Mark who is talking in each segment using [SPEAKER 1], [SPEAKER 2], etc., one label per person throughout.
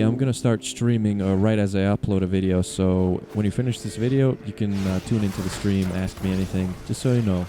[SPEAKER 1] I'm gonna start streaming right as I upload a video, so when you finish this video, you can tune into the stream, ask me anything, just so you know.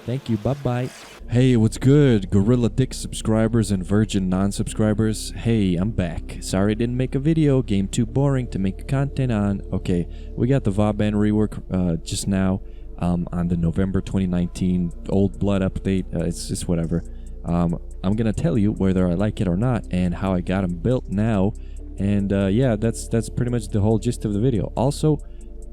[SPEAKER 1] Thank you, bye-bye. Hey, what's good, Gorilla Dick subscribers and Virgin non-subscribers? Hey, I'm back. Sorry I didn't make a video, game too boring to make content on. Okay, we got the Vauban rework just now on the November 2019 Old Blood update. It's just whatever. I'm gonna tell you whether I like it or not and how I got them built now. And yeah, that's pretty much the whole gist of the video. Also,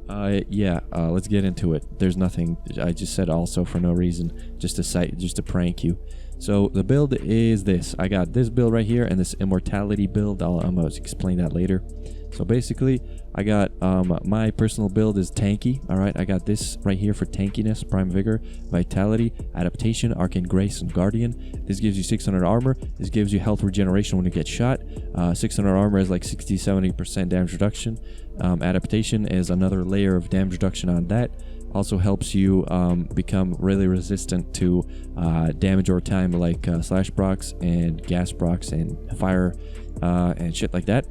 [SPEAKER 1] let's get into it. There's nothing. I just said also for no reason, just to prank you. So the build is this. I got this build right here and this Immortality Build. I'm gonna explain that later. So basically, I got my personal build is tanky. All right, I got this right here for tankiness, prime vigor, vitality, adaptation, arcane grace, and guardian. This gives you 600 armor. This gives you health regeneration when you get shot. 600 armor is like 60-70% damage reduction. Adaptation is another layer of damage reduction on that. Also helps you become really resistant to damage over time, like slash procs and gas procs and fire and shit like that.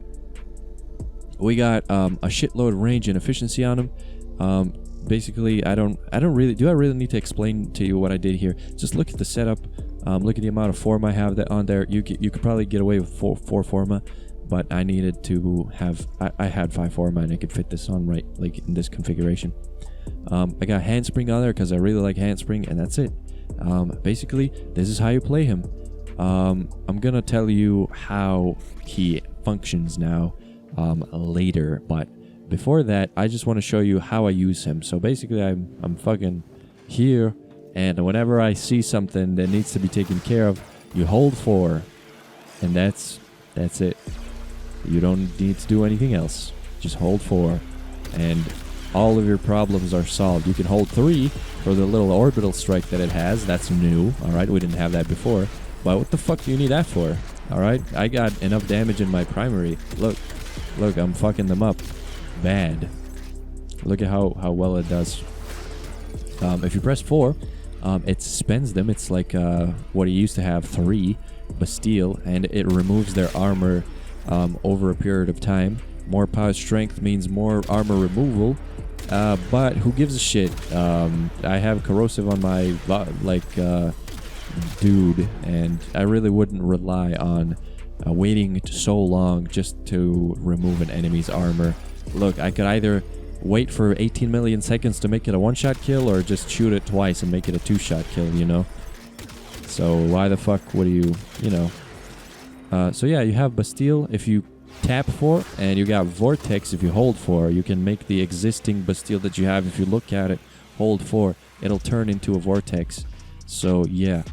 [SPEAKER 1] We got a shitload of range and efficiency on them. Basically, I don't really need to explain to you what I did here. Just look at the setup. Look at the amount of forma I have that on there. You could probably get away with four forma, but I needed to have. I had 5 forma and I could fit this on right, like in this configuration. I got handspring on there because I really like handspring, and that's it. Basically, this is how you play him. I'm gonna tell you how he functions now later, but before that, I just want to show you how I use him. So basically, I'm fucking here, and whenever I see something that needs to be taken care of, you hold 4, and that's it. You don't need to do anything else. Just hold 4, and all of your problems are solved. You can hold 3 for the little orbital strike that it has. That's new. All right, we didn't have that before. But what the fuck do you need that for? All right, I got enough damage in my primary. Look, I'm fucking them up bad. Look at how well it does. If you press 4, it spends them. It's like what it used to have, 3 Bastille, and it removes their armor over a period of time. More power strength means more armor removal, but who gives a shit? I have corrosive on my dude, and I really wouldn't rely on waiting so long just to remove an enemy's armor. Look, I could either wait for 18 million seconds to make it a one-shot kill, or just shoot it twice and make it a two-shot kill, you know? So why the fuck would you know? So yeah, you have Bastille. If you tap 4, and you got Vortex if you hold 4, you can make the existing Bastille that you have, if you look at it, hold 4, it'll turn into a Vortex. So yeah,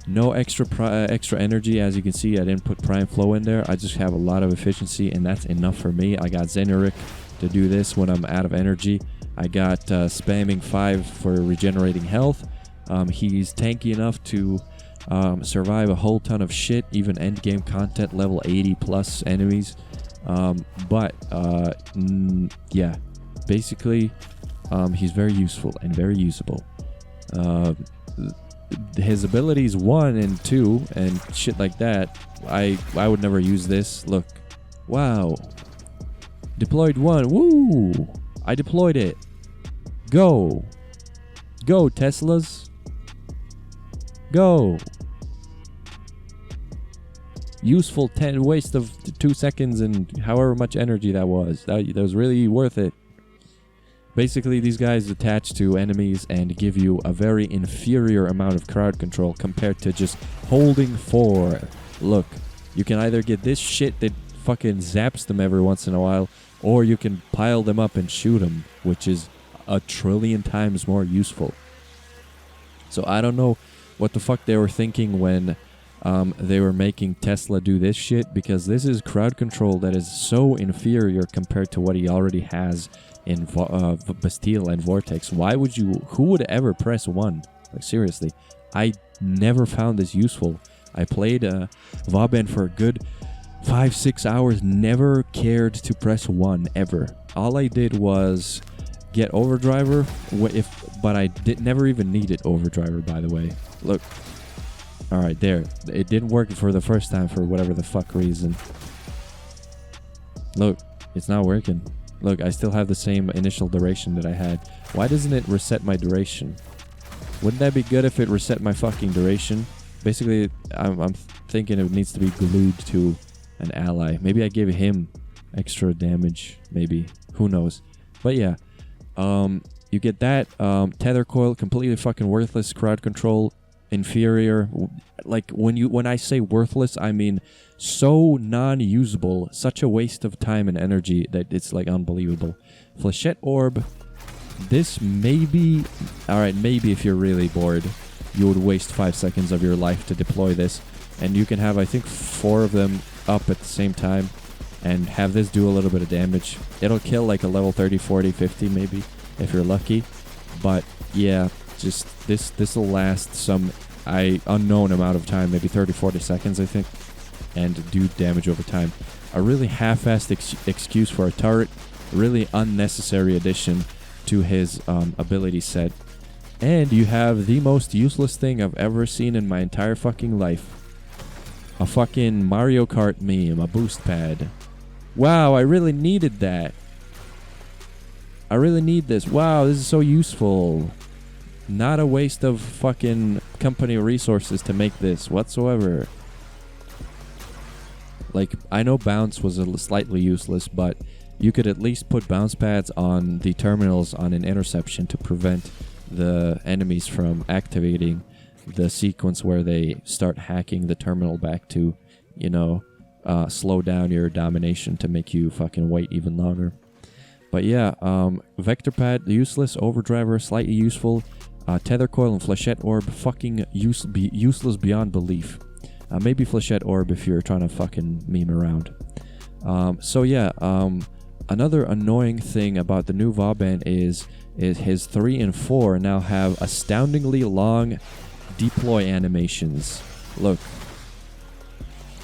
[SPEAKER 1] no extra energy. As you can see, I didn't put Prime Flow in there. I just have a lot of efficiency, and that's enough for me. I got Zenuric to do this when I'm out of energy. I got spamming 5 for regenerating health. He's tanky enough to survive a whole ton of shit, even endgame content, level 80 plus enemies. Yeah, basically, he's very useful and very usable. His abilities 1 and 2 and shit like that, I would never use this. Look, wow, deployed 1. Woo, I deployed it. Go Teslas, go. Useful 10 waste of 2 seconds and however much energy that was. That was really worth it. Basically, these guys attach to enemies and give you a very inferior amount of crowd control compared to just holding 4. Look, you can either get this shit that fucking zaps them every once in a while, or you can pile them up and shoot them, which is a trillion times more useful. So I don't know what the fuck they were thinking when they were making Tesla do this shit, because this is crowd control that is so inferior compared to what he already has in Bastille and Vortex. Who would ever press 1? Like, seriously, I never found this useful. I played Vauban for a good 5-6 hours, never cared to press 1 ever. All I did was get Overdriver, but I never even needed Overdriver, by the way. Look. Alright, there. It didn't work for the first time for whatever the fuck reason. Look, it's not working. Look, I still have the same initial duration that I had. Why doesn't it reset my duration? Wouldn't that be good if it reset my fucking duration? Basically, I'm thinking it needs to be glued to an ally. Maybe I gave him extra damage. Maybe. Who knows? But yeah. You get that. Tether coil, completely fucking worthless. Crowd control, inferior. Like, when I say worthless, I mean so non-usable. Such a waste of time and energy that it's like unbelievable. Flechette orb. This maybe... Alright, maybe if you're really bored, you would waste 5 seconds of your life to deploy this. And you can have, I think, 4 of them up at the same time. And have this do a little bit of damage. It'll kill like a level 30, 40, 50 maybe, if you're lucky. But yeah, just this will last some unknown amount of time, maybe 30, 40 seconds, I think. And do damage over time. A really half-assed excuse for a turret. Really unnecessary addition to his ability set. And you have the most useless thing I've ever seen in my entire fucking life. A fucking Mario Kart meme, a boost pad. Wow, I really needed that. I really need this. Wow, this is so useful. Not a waste of fucking company resources to make this whatsoever. Like, I know bounce was slightly useless, but you could at least put bounce pads on the terminals on an interception to prevent the enemies from activating the sequence where they start hacking the terminal back to, you know, slow down your domination to make you fucking wait even longer. But yeah, vector pad, useless. Overdriver, slightly useful. Tether coil and flechette orb, fucking useless beyond belief. Maybe flechette orb if you're trying to fucking meme around. So yeah, another annoying thing about the new Vauban is his 3 and 4 now have astoundingly long deploy animations. Look,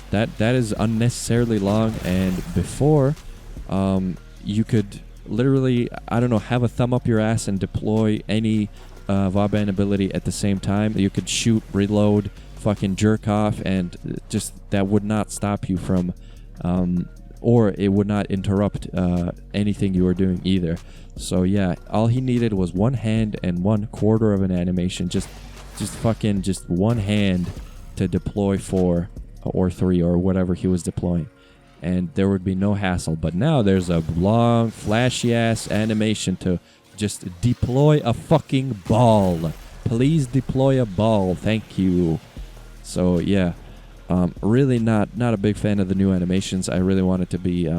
[SPEAKER 1] that is unnecessarily long, and before you could literally, I don't know, have a thumb up your ass and deploy any Vauban ability at the same time. You could shoot, reload, fucking jerk off, and just that would not stop you from or it would not interrupt anything you were doing either. So yeah, all he needed was one hand and 1/4 of an animation, just one hand to deploy 4 or 3 or whatever he was deploying, and there would be no hassle. But now there's a long flashy ass animation to just deploy a fucking ball. Please deploy a ball, thank you. So yeah, really not a big fan of the new animations. I really want it to be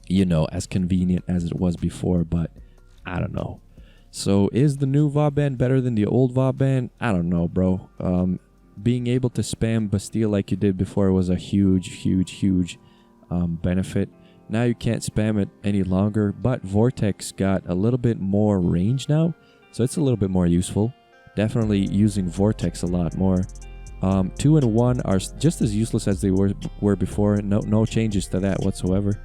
[SPEAKER 1] you know, as convenient as it was before, but I don't know. So is the new Vauban better than the old Vauban? I don't know, bro. Being able to spam Bastille like you did before was a huge benefit. Now you can't spam it any longer, but Vortex got a little bit more range now, so it's a little bit more useful. Definitely using Vortex a lot more. 2 and 1 are just as useless as they were before. No changes to that whatsoever.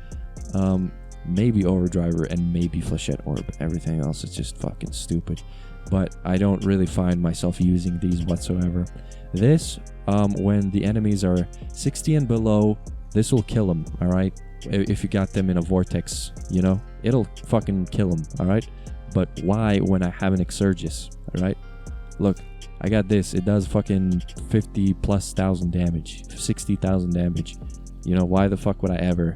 [SPEAKER 1] Maybe Overdriver and maybe Flechette Orb. Everything else is just fucking stupid. But I don't really find myself using these whatsoever. This, when the enemies are 60 and below, this will kill them, alright? If you got them in a Vortex, you know? It'll fucking kill them, alright? But why when I have an Exurgus, alright? Look, I got this. It does fucking 50,000+ damage. 60,000 damage. You know, why the fuck would I ever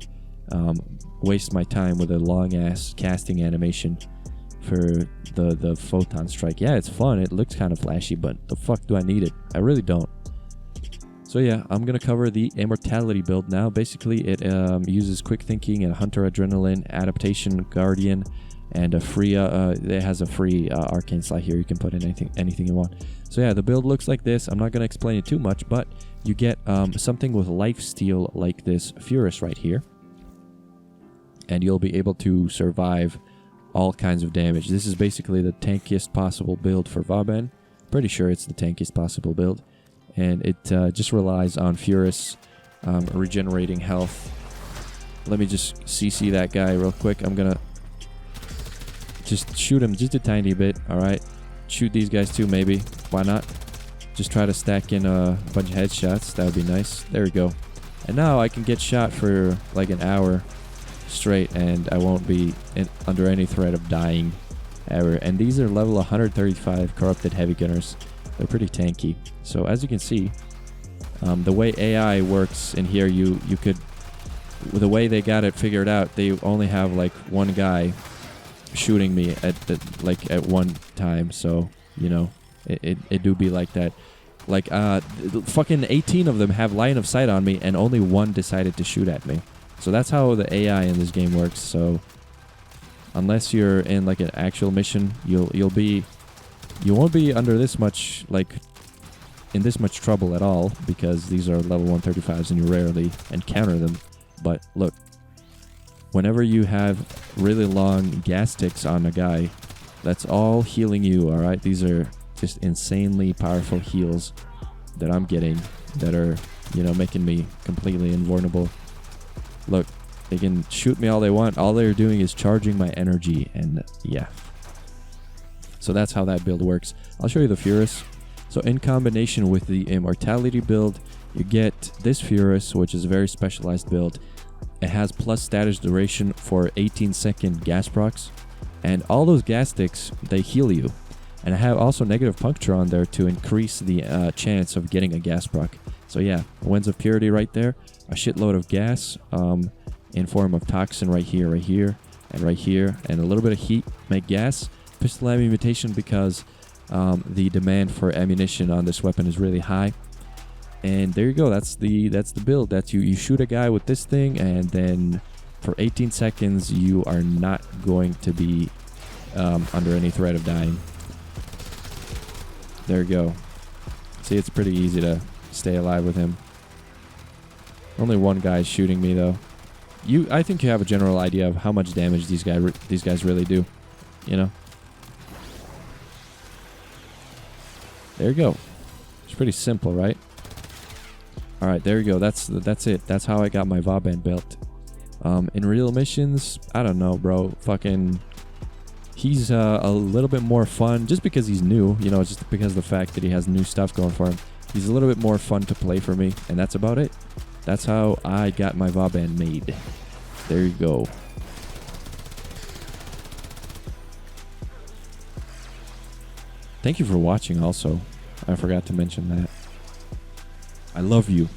[SPEAKER 1] waste my time with a long-ass casting animation for the photon strike? Yeah, it's fun. It looks kind of flashy, but the fuck do I need it? I really don't. So yeah, I'm going to cover the Immortality build now. Basically, it uses quick thinking and hunter adrenaline, adaptation, guardian, and a free, it has a free arcane slot here. You can put in anything you want. So yeah, the build looks like this. I'm not going to explain it too much, but you get something with lifesteal like this Furus right here. And you'll be able to survive all kinds of damage. This is basically the tankiest possible build for Vauban. Pretty sure it's the tankiest possible build. And it just relies on Furus regenerating health. Let me just CC that guy real quick. I'm going to just shoot him just a tiny bit, alright? Shoot these guys too, maybe. Why not? Just try to stack in a bunch of headshots. That would be nice. There we go. And now I can get shot for like an hour straight, and I won't be under any threat of dying ever. And these are level 135 corrupted heavy gunners. They're pretty tanky. So as you can see, the way AI works in here, you could, the way they got it figured out, they only have like one guy shooting me at one time. So you know, it do be like that. Like fucking 18 of them have line of sight on me, and only one decided to shoot at me. So that's how the AI in this game works. So unless you're in like an actual mission, you won't be under this much, like in this much trouble at all, because these are level 135s and you rarely encounter them. But look, whenever you have really long gas ticks on a guy, that's all healing you, alright? These are just insanely powerful heals that I'm getting that are, you know, making me completely invulnerable. Look, they can shoot me all they want. All they're doing is charging my energy, and yeah. So that's how that build works. I'll show you the Furus. So in combination with the Immortality build, you get this Furus, which is a very specialized build. It has plus status duration for 18-second gas procs, and all those gas sticks, they heal you. And I have also negative puncture on there to increase the chance of getting a gas proc. So yeah, Winds of Purity right there, a shitload of gas in form of toxin right here, and right here, and a little bit of heat make gas. Pistol ammo mutation because the demand for ammunition on this weapon is really high. And there you go. That's the build. That's you shoot a guy with this thing, and then for 18 seconds you are not going to be under any threat of dying. There you go. See, it's pretty easy to stay alive with him. Only one guy is shooting me though. I think you have a general idea of how much damage these guys really do. You know. There you go. It's pretty simple, right? All right, there you go. That's it. That's how I got my Vauban built. In real missions, I don't know, bro. Fucking, he's a little bit more fun just because he's new. You know, just because of the fact that he has new stuff going for him. He's a little bit more fun to play for me, and that's about it. That's how I got my Vauban made. There you go. Thank you for watching also. I forgot to mention that. I love you.